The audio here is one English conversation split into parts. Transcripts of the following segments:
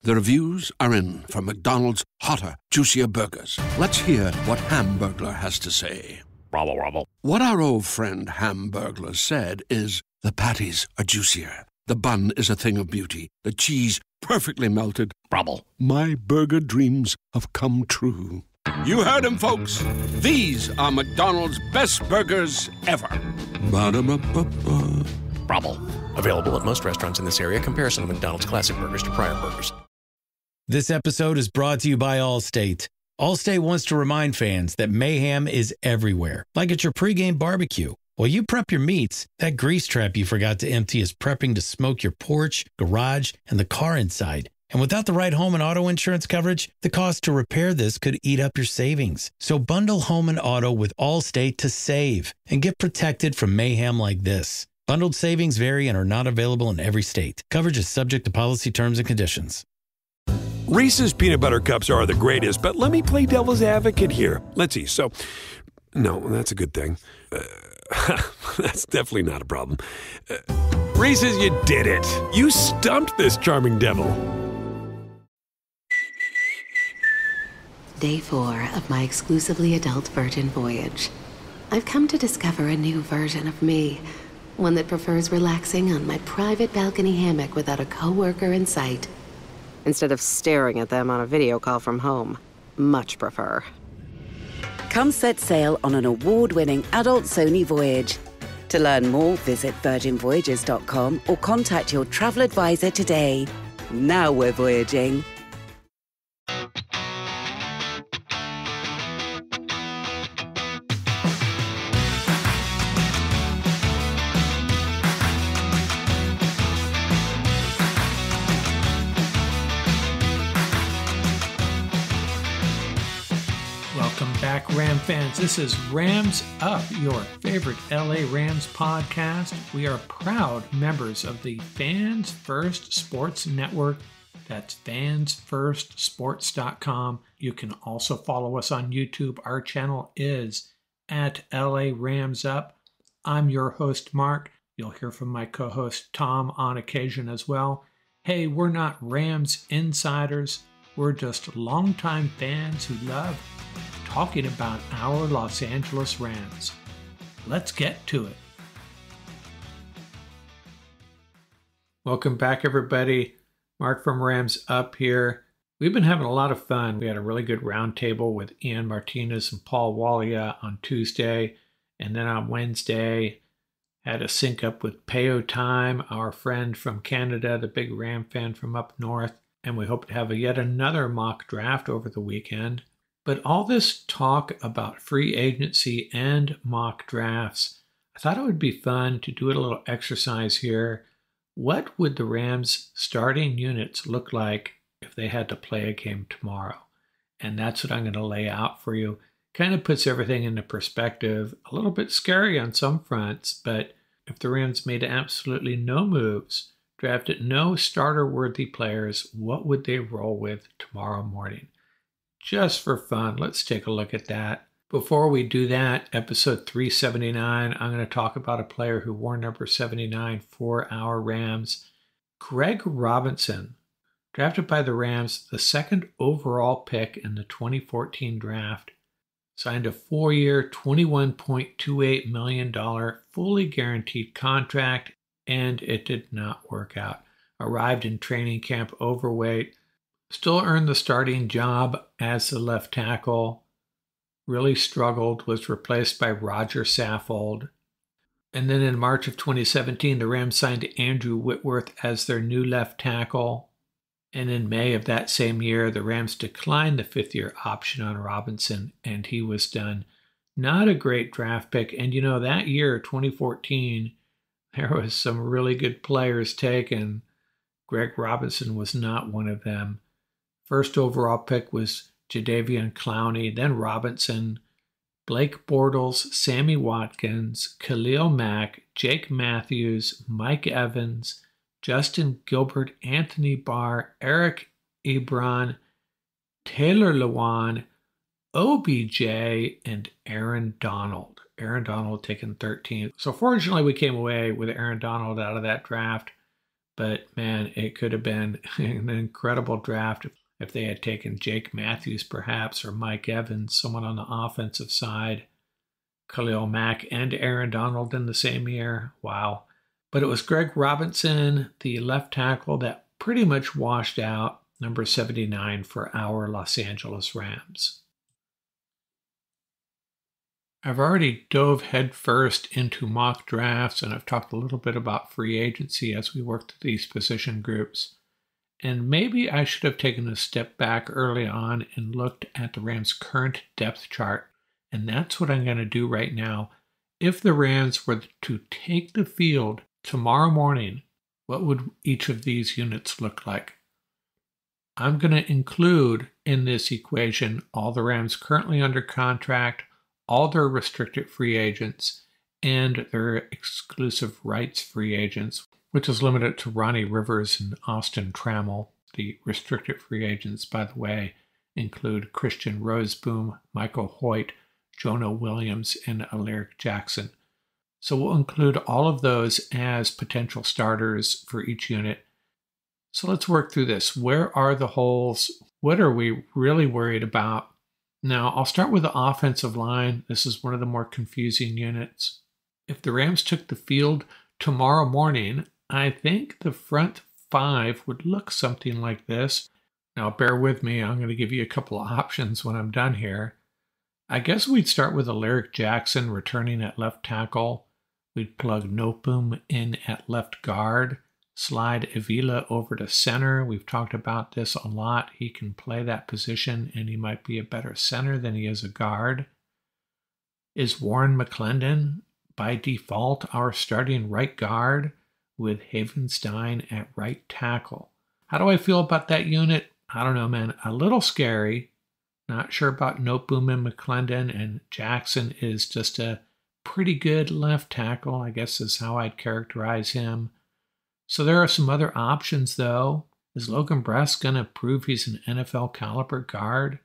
The reviews are in for McDonald's hotter, juicier burgers. Let's hear what Hamburglar has to say. Bravo, bravo. What our old friend Hamburglar said is, the patties are juicier, the bun is a thing of beauty, the cheese perfectly melted. Bravo. My burger dreams have come true. You heard him, folks. These are McDonald's best burgers ever. Ba-da-ba-ba-ba. Bravo. Available at most restaurants in this area. Comparison of McDonald's classic burgers to prior burgers. This episode is brought to you by Allstate. Allstate wants to remind fans that mayhem is everywhere, like at your pregame barbecue. While you prep your meats, that grease trap you forgot to empty is prepping to smoke your porch, garage, and the car inside. And without the right home and auto insurance coverage, the cost to repair this could eat up your savings. So bundle home and auto with Allstate to save and get protected from mayhem like this. Bundled savings vary and are not available in every state. Coverage is subject to policy terms and conditions. Reese's peanut butter cups are the greatest, but let me play devil's advocate here. Let's see. So, no, that's a good thing. That's definitely not a problem. Reese's, you did it. You stumped this charming devil. Day 4 of my exclusively adult Virgin voyage. I've come to discover a new version of me. One that prefers relaxing on my private balcony hammock without a coworker in sight, instead of staring at them on a video call from home. Much prefer. Come set sail on an award-winning adult Sony voyage. To learn more, visit virginvoyages.com or contact your travel advisor today. Now we're voyaging. Welcome back, Ram fans. This is Rams Up, your favorite LA Rams podcast. We are proud members of the Fans First Sports Network. That's fansfirstsports.com. You can also follow us on YouTube. Our channel is at LA Rams Up. I'm your host, Mark. You'll hear from my co-host, Tom, on occasion as well. Hey, we're not Rams insiders. We're just longtime fans who love talking about our Los Angeles Rams. Let's get to it. Welcome back, everybody. Mark from Rams Up here. We've been having a lot of fun. We had a really good roundtable with Ian Martinez and Paul Walia on Tuesday, and then on Wednesday had a sync up with Peo Time, our friend from Canada, the big Ram fan from up north, and we hope to have yet another mock draft over the weekend. But all this talk about free agency and mock drafts, I thought it would be fun to do a little exercise here. What would the Rams' starting units look like if they had to play a game tomorrow? And that's what I'm going to lay out for you. Kind of puts everything into perspective. A little bit scary on some fronts, but if the Rams made absolutely no moves, drafted no starter-worthy players, what would they roll with tomorrow morning? Just for fun, let's take a look at that. Before we do that, episode 379, I'm going to talk about a player who wore number 79 for our Rams. Greg Robinson, drafted by the Rams, the second overall pick in the 2014 draft, signed a 4-year, $21.28 million fully guaranteed contract, and it did not work out. Arrived in training camp overweight, still earned the starting job as the left tackle, really struggled, was replaced by Roger Saffold. And then in March of 2017, the Rams signed Andrew Whitworth as their new left tackle. And in May of that same year, the Rams declined the 5th-year option on Robinson, and he was done. Not a great draft pick. And you know, that year, 2014, there was some really good players taken. Greg Robinson was not one of them. First overall pick was Jadeveon Clowney, then Robinson, Blake Bortles, Sammy Watkins, Khalil Mack, Jake Matthews, Mike Evans, Justin Gilbert, Anthony Barr, Eric Ebron, Taylor Lewan, OBJ, and Aaron Donald. Aaron Donald taken 13th. So fortunately, we came away with Aaron Donald out of that draft. But man, it could have been an incredible draft if they had taken Jake Matthews perhaps, or Mike Evans, someone on the offensive side, Khalil Mack and Aaron Donald in the same year. Wow. But it was Greg Robinson, the left tackle, that pretty much washed out, number 79 for our Los Angeles Rams. I've already dove headfirst into mock drafts, and I've talked a little bit about free agency as we work through these position groups. And maybe I should have taken a step back early on and looked at the Rams' current depth chart. And that's what I'm going to do right now. If the Rams were to take the field tomorrow morning, what would each of these units look like? I'm going to include in this equation all the Rams currently under contract, all their restricted free agents, and their exclusive rights free agents, which is limited to Ronnie Rivers and Austin Trammell. The restricted free agents, by the way, include Christian Roseboom, Michael Hoyt, Jonah Williams, and Alaric Jackson. So we'll include all of those as potential starters for each unit. So let's work through this. Where are the holes? What are we really worried about? Now, I'll start with the offensive line. This is one of the more confusing units. If the Rams took the field tomorrow morning, I think the front five would look something like this. Now, bear with me. I'm going to give you a couple of options when I'm done here. I guess we'd start with Alaric Jackson returning at left tackle. We'd plug Noteboom in at left guard. Slide Avila over to center. We've talked about this a lot. He can play that position, and he might be a better center than he is a guard. Is Warren McClendon by default our starting right guard with Havenstein at right tackle? How do I feel about that unit? I don't know, man. A little scary. Not sure about Noteboom and McClendon, and Jackson is just a pretty good left tackle, I guess is how I'd characterize him. So there are some other options, though. Is Logan Bress going to prove he's an NFL caliber guard?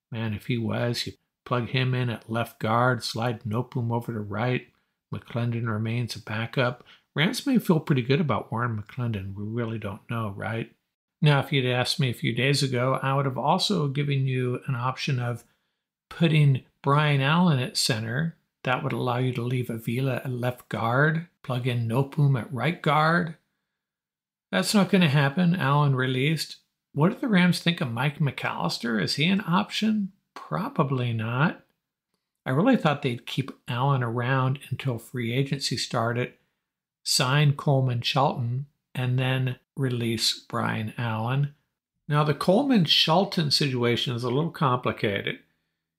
Man, if he was, you plug him in at left guard, slide Noteboom over to right. McClendon remains a backup. Rams may feel pretty good about Warren McClendon. We really don't know, right? Now, if you'd asked me a few days ago, I would have also given you an option of putting Brian Allen at center. That would allow you to leave Avila at left guard, plug in Noteboom at right guard. That's not going to happen. Allen released. What do the Rams think of Mike McAllister? Is he an option? Probably not. I really thought they'd keep Allen around until free agency started, sign Coleman Shelton, and then release Brian Allen. Now, the Coleman Shelton situation is a little complicated.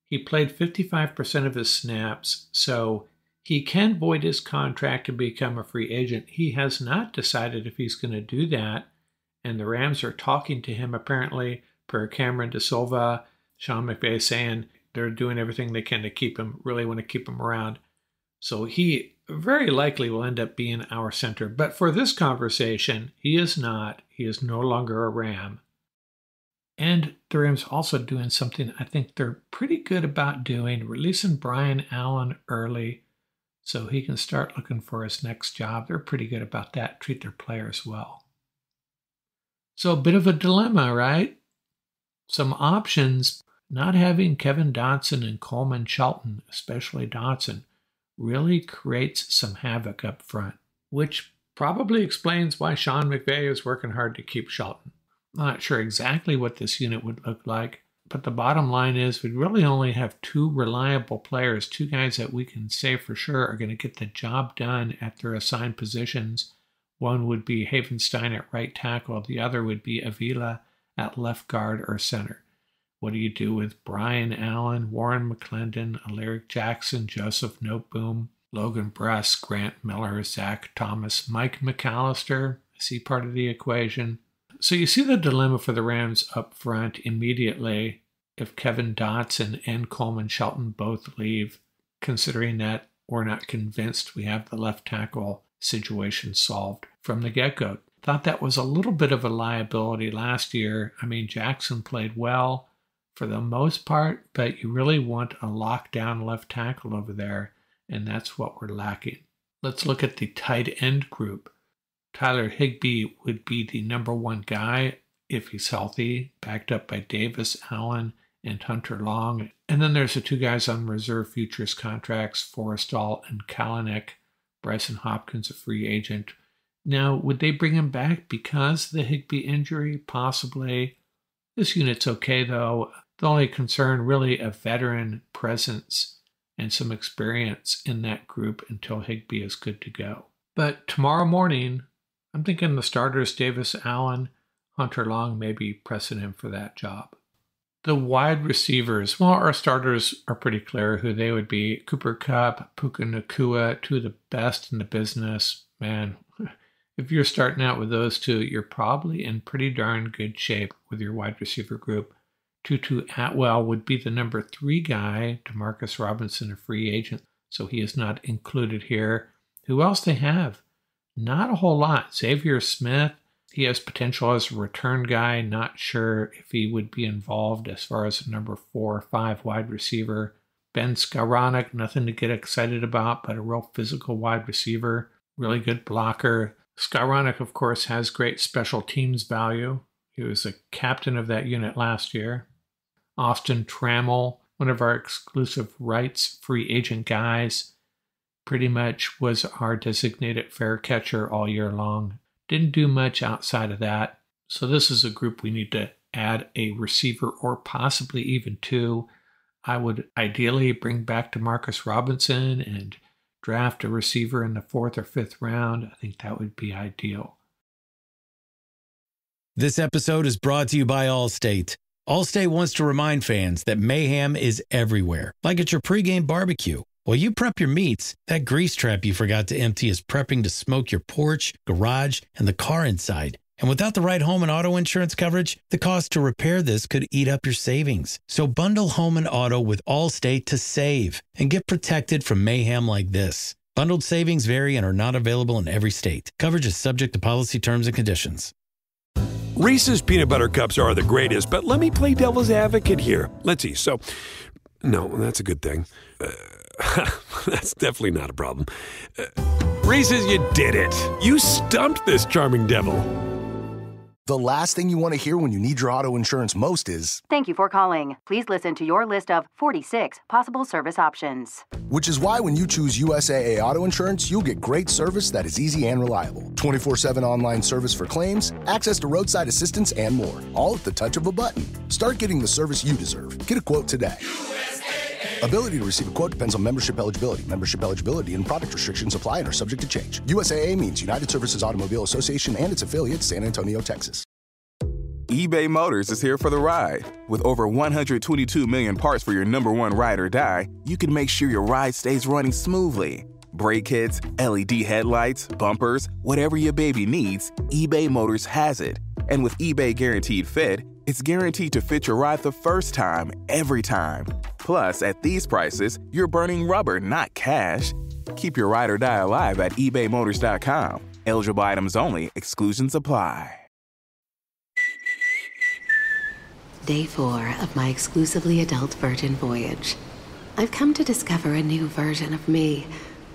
He played 55% of his snaps, so he can void his contract and become a free agent. He has not decided if he's going to do that, and the Rams are talking to him apparently per Cameron DeSilva. Sean McVay saying they're doing everything they can to keep him, really want to keep him around. So he very likely will end up being our center. But for this conversation, he is not. He is no longer a Ram. And the Rams also doing something I think they're pretty good about doing, releasing Brian Allen early so he can start looking for his next job. They're pretty good about that, treat their players well. So a bit of a dilemma, right? Some options. Not having Kevin Dotson and Coleman Shelton, especially Dotson, really creates some havoc up front, which probably explains why Sean McVay is working hard to keep Shelton. I'm not sure exactly what this unit would look like, but the bottom line is we really only have two reliable players, two guys that we can say for sure are going to get the job done at their assigned positions. One would be Havenstein at right tackle. The other would be Avila at left guard or center. What do you do with Brian Allen, Warren McClendon, Alaric Jackson, Joseph Noteboom, Logan Bress, Grant Miller, Zach Thomas, Mike McAllister? Is he part of the equation? So you see the dilemma for the Rams up front immediately if Kevin Dotson and Coleman Shelton both leave, considering that we're not convinced we have the left tackle situation solved from the get-go. Thought that was a little bit of a liability last year. I mean, Jackson played well for the most part, but you really want a lockdown left tackle over there, and that's what we're lacking. Let's look at the tight end group. Tyler Higbee would be the number one guy if he's healthy, backed up by Davis, Allen, and Hunter Long. And then there's the two guys on reserve futures contracts, Forrestal and Kalanick. Bryson Hopkins, a free agent. Now, would they bring him back because of the Higbee injury? Possibly. This unit's okay, though. The only concern, really, a veteran presence and some experience in that group until Higbee is good to go. But tomorrow morning, I'm thinking the starters, Davis, Allen, Hunter Long, may be pressing him for that job. The wide receivers, well, our starters are pretty clear who they would be. Cooper Kupp, Puka Nacua, two of the best in the business. Man, if you're starting out with those two, you're probably in pretty darn good shape with your wide receiver group. Tutu Atwell would be the number 3 guy. Demarcus Robinson, a free agent, so he is not included here. Who else they have? Not a whole lot. Xavier Smith, he has potential as a return guy. Not sure if he would be involved as far as a number 4 or 5 wide receiver. Ben Skowronek, nothing to get excited about, but a real physical wide receiver. Really good blocker. Skowronek, of course, has great special teams value. He was a captain of that unit last year. Austin Trammell, one of our exclusive rights free agent guys, pretty much was our designated fair catcher all year long. Didn't do much outside of that. So this is a group we need to add a receiver or possibly even 2. I would ideally bring back Demarcus Robinson and draft a receiver in the 4th or 5th round. I think that would be ideal. This episode is brought to you by Allstate. Allstate wants to remind fans that mayhem is everywhere, like at your pregame barbecue. While you prep your meats, that grease trap you forgot to empty is prepping to smoke your porch, garage, and the car inside. And without the right home and auto insurance coverage, the cost to repair this could eat up your savings. So bundle home and auto with Allstate to save and get protected from mayhem like this. Bundled savings vary and are not available in every state. Coverage is subject to policy terms and conditions. Reese's peanut butter cups are the greatest, but let me play devil's advocate here. Let's see. So, no, that's a good thing. That's definitely not a problem. Reese's, you did it. You stumped this charming devil. The last thing you want to hear when you need your auto insurance most is, "Thank you for calling. Please listen to your list of 46 possible service options." which is why when you choose USAA Auto Insurance, you'll get great service that is easy and reliable. 24/7 online service for claims, access to roadside assistance, and more. All at the touch of a button. Start getting the service you deserve. Get a quote today. Ability to receive a quote depends on membership eligibility. Membership eligibility and product restrictions apply and are subject to change. USAA means United Services Automobile Association and its affiliates, San Antonio, Texas. eBay Motors is here for the ride. With over 122 million parts for your number one ride or die, you can make sure your ride stays running smoothly. Brake kits, LED headlights, bumpers, whatever your baby needs, eBay Motors has it. And with eBay Guaranteed Fit, it's guaranteed to fit your ride the first time, every time. Plus, at these prices, you're burning rubber, not cash. Keep your ride or die alive at ebaymotors.com. Eligible items only. Exclusions apply. Day 4 of my exclusively adult Virgin voyage. I've come to discover a new version of me,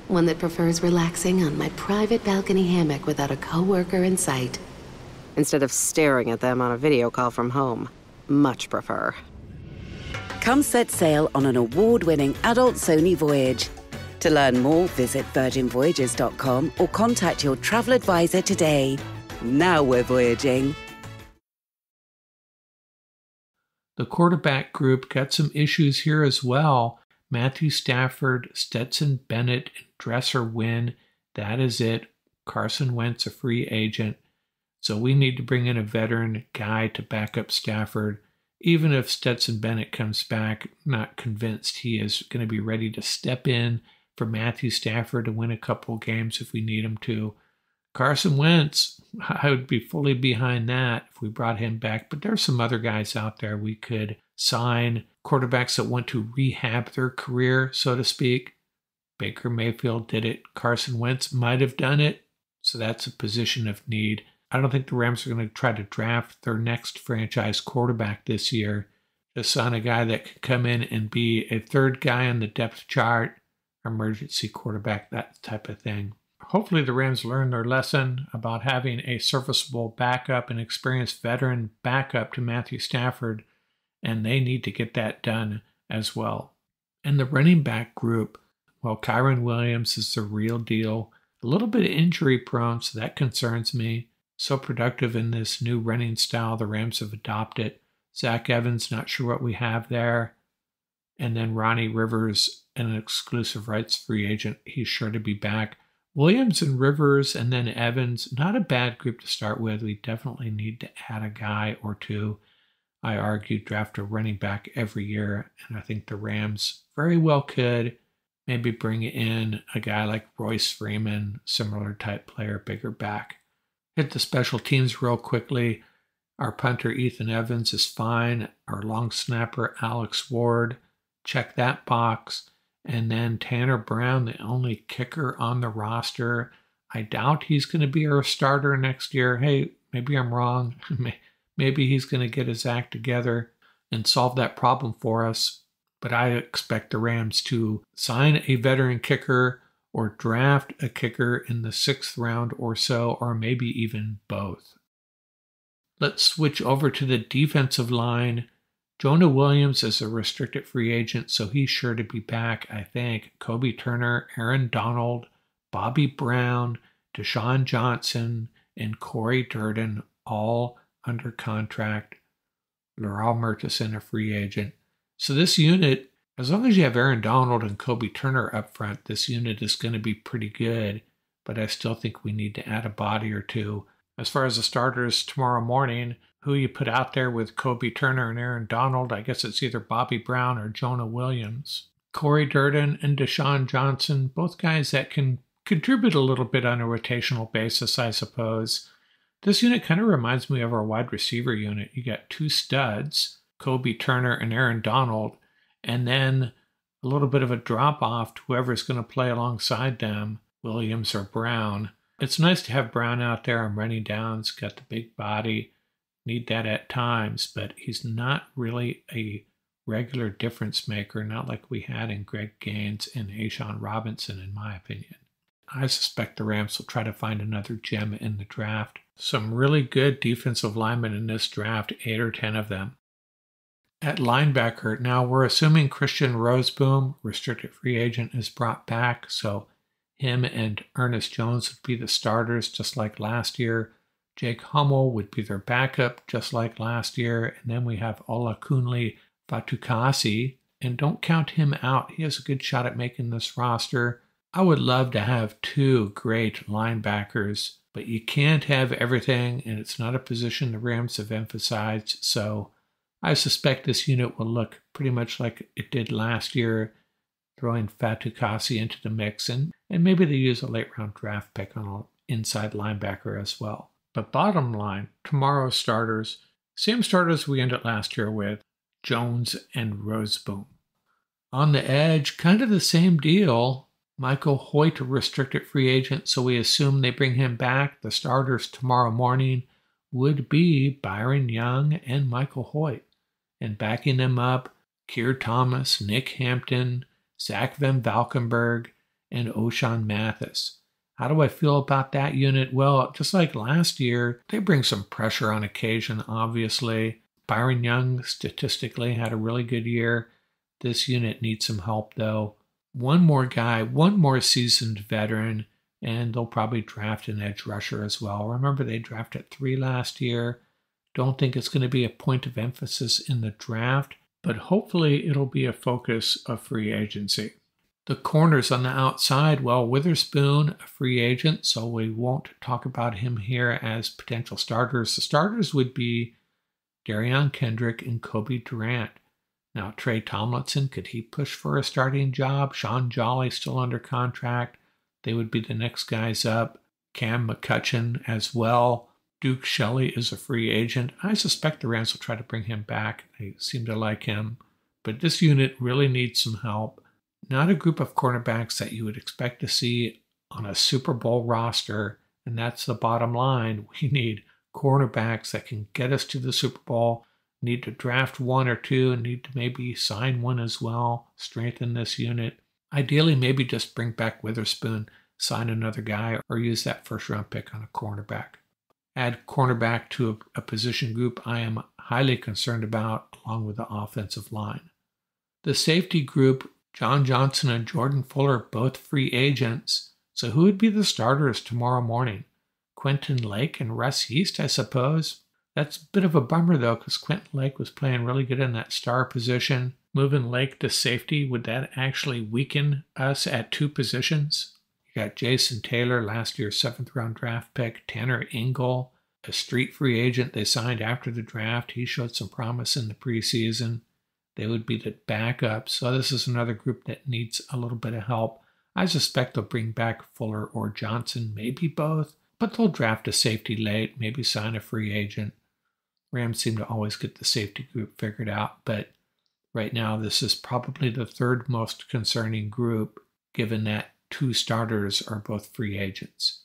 one that prefers relaxing on my private balcony hammock without a coworker in sight, instead of staring at them on a video call from home. Much prefer. Come set sail on an award-winning adult Sony voyage. To learn more, visit virginvoyages.com or contact your travel advisor today. Now we're voyaging. The quarterback group got some issues here as well. Matthew Stafford, Stetson Bennett, and Dresser Wynn. That is it. Carson Wentz, a free agent. So we need to bring in a veteran guy to back up Stafford. Even if Stetson Bennett comes back, not convinced he is going to be ready to step in for Matthew Stafford to win a couple games if we need him to. Carson Wentz, I would be fully behind that if we brought him back. But there's some other guys out there we could sign, quarterbacks that want to rehab their career, so to speak. Baker Mayfield did it. Carson Wentz might have done it. So that's a position of need. I don't think the Rams are going to try to draft their next franchise quarterback this year. Just sign a guy that can come in and be a third guy on the depth chart, emergency quarterback, that type of thing. hopefully the Rams learned their lesson about having a serviceable backup, an experienced veteran backup to Matthew Stafford, and they need to get that done as well. And the running back group, well, Kyren Williams is the real deal. A little bit injury prone, so that concerns me. So productive in this new running style the Rams have adopted. Zach Evans, not sure what we have there. And then Ronnie Rivers, an exclusive rights free agent. He's sure to be back. Williams and Rivers and then Evans, not a bad group to start with. We definitely need to add a guy or two. I argue draft a running back every year, and I think the Rams very well could maybe bring in a guy like Royce Freeman, similar type player, bigger back. Hit the special teams real quickly. Our punter Ethan Evans is fine. Our long snapper Alex Ward, check that box. And then Tanner Brown, the only kicker on the roster. I doubt he's going to be our starter next year. Hey, maybe I'm wrong. Maybe he's going to get his act together and solve that problem for us. But I expect the Rams to sign a veteran kicker or draft a kicker in the 6th round or so, or maybe even both. Let's switch over to the defensive line. Jonah Williams is a restricted free agent, so he's sure to be back, I think. Kobe Turner, Aaron Donald, Bobby Brown, Deshaun Johnson, and Corey Durden, all under contract. Laurel Murchison, a free agent. So this unit, as long as you have Aaron Donald and Kobe Turner up front, this unit is going to be pretty good, but I still think we need to add a body or two. As far as the starters tomorrow morning, who you put out there with Kobe Turner and Aaron Donald, I guess it's either Bobby Brown or Jonah Williams. Corey Durden and Deshaun Johnson, both guys that can contribute a little bit on a rotational basis, I suppose. This unit kind of reminds me of our wide receiver unit. You got 2 studs, Kobe Turner and Aaron Donald, and then a little bit of a drop-off to whoever's going to play alongside them, Williams or Brown. It's nice to have Brown out there on running downs, got the big body, need that at times, but he's not really a regular difference maker, not like we had in Greg Gaines and A'Shawn Robinson, in my opinion. I suspect the Rams will try to find another gem in the draft. Some really good defensive linemen in this draft, 8 or 10 of them. At linebacker, now we're assuming Christian Roseboom, restricted free agent, is brought back, so him and Ernest Jones would be the starters, just like last year. Jake Hummel would be their backup, just like last year. And then we have Olakunle Fatukasi. And don't count him out. He has a good shot at making this roster. I would love to have 2 great linebackers, but you can't have everything, and it's not a position the Rams have emphasized. So I suspect this unit will look pretty much like it did last year, throwing Fatukasi into the mix, and maybe they use a late-round draft pick on an inside linebacker as well. But bottom line, tomorrow's starters, same starters we ended last year with, Jones and Roseboom. On the edge, kind of the same deal. Michael Hoyt, a restricted free agent, so we assume they bring him back. The starters tomorrow morning would be Byron Young and Michael Hoyt. And backing them up, Keir Thomas, Nick Hampton, Zach Van Valkenburg, and O'Shawn Mathis. How do I feel about that unit? Well, just like last year, they bring some pressure on occasion, obviously. Byron Young statistically had a really good year. This unit needs some help, though. One more guy, one more seasoned veteran, and they'll probably draft an edge rusher as well. Remember, they drafted 3 last year. Don't think it's going to be a point of emphasis in the draft, but hopefully it'll be a focus of free agency. The corners on the outside, well, Witherspoon, a free agent, so we won't talk about him here as potential starters. The starters would be Darion Kendrick and Kobe Durant. Now, Trey Tomlinson, could he push for a starting job? Sean Jolly still under contract. They would be the next guys up. Cam McCutcheon as well. Duke Shelley is a free agent. I suspect the Rams will try to bring him back. They seem to like him. But this unit really needs some help. Not a group of cornerbacks that you would expect to see on a Super Bowl roster. And that's the bottom line. We need cornerbacks that can get us to the Super Bowl. Need to draft 1 or 2 and need to maybe sign one as well. Strengthen this unit. Ideally, maybe just bring back Witherspoon. sign another guy, or use that first-round pick on a cornerback. Add cornerback to a position group I am highly concerned about, along with the offensive line. The safety group, John Johnson and Jordan Fuller, both free agents. So who would be the starters tomorrow morning? Quentin Lake and Russ Yeast, I suppose. That's a bit of a bummer, though, because Quentin Lake was playing really good in that star position. Moving Lake to safety, would that actually weaken us at two positions? You got Jason Taylor, last year's 7th-round draft pick. Tanner Engel, a street free agent they signed after the draft. He showed some promise in the preseason. They would be the backup. So this is another group that needs a little bit of help. I suspect they'll bring back Fuller or Johnson, maybe both, but they'll draft a safety late, maybe sign a free agent. Rams seem to always get the safety group figured out, but right now this is probably the third most concerning group, given that 2 starters are both free agents.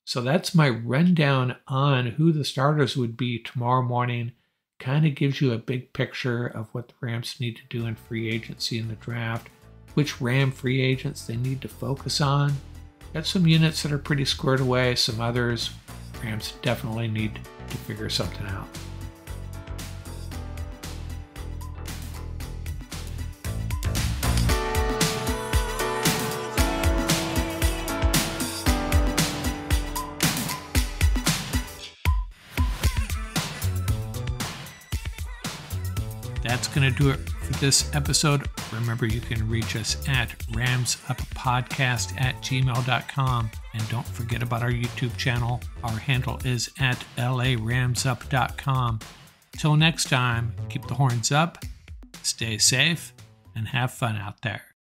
So that's my rundown on who the starters would be tomorrow morning. Kind of gives you a big picture of what the Rams need to do in free agency in the draft, which Ram free agents they need to focus on. Got some units that are pretty squared away, some others Rams definitely need to figure something out. That's going to do it for this episode. Remember, you can reach us at ramsuppodcast@gmail.com. And don't forget about our YouTube channel. Our handle is at laramsup.com. Till next time, keep the horns up, stay safe, and have fun out there.